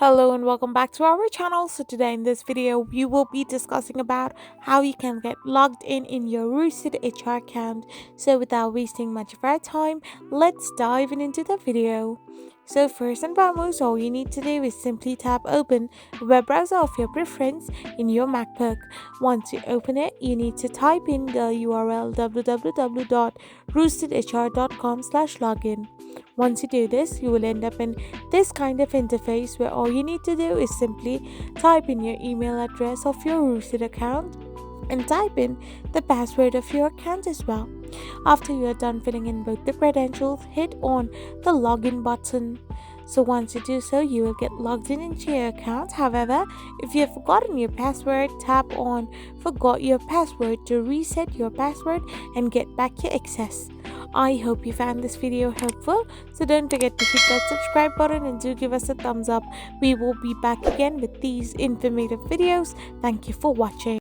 Hello and welcome back to our channel. So today in this video we will be discussing about how you can get logged in your Roosted HR account. So without wasting much of our time, let's dive into the video. So first and foremost, all you need to do is simply tap open a web browser of your preference in your Macbook. Once you open it, you need to type in the URL www.roostedhr.com/login. Once you do this, you will end up in this kind of interface where all you need to do is simply type in your email address of your Roosted account and type in the password of your account as well. After you are done filling in both the credentials, hit on the login button. So once you do so, you will get logged into your account. However, if you have forgotten your password, tap on forgot your password to reset your password and get back your access. I hope you found this video helpful, so don't forget to hit that subscribe button and do give us a thumbs up. We will be back again with these informative videos. Thank you for watching.